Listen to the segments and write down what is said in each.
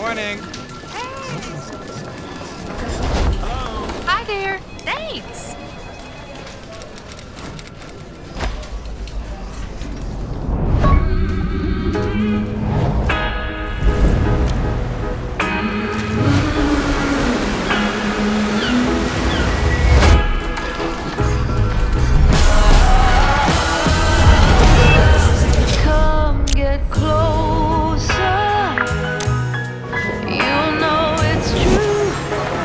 Morning. Hi there. Thanks. Come get closer. You know it's true.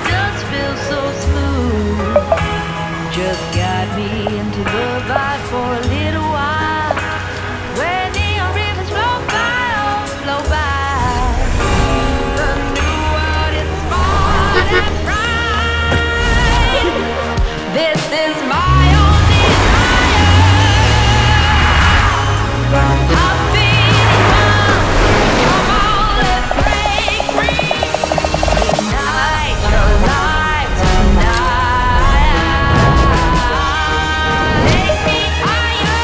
Just feels so smooth. Just got me into the vibe for a little while. When neon rivers flow by, oh, flow by. The new world is small and bright. This is my own desire. I'm feeling young. Come on, let's break free. Ignite the light tonight. Take me higher.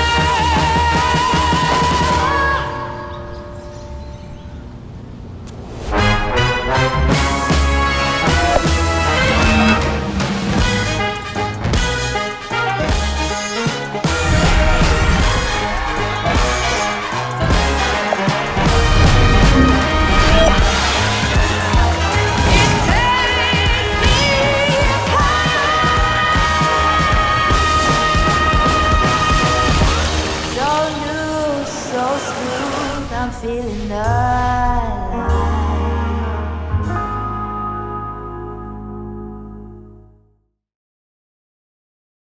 It's tearing me apart. So loose, so smooth, I'm feeling us.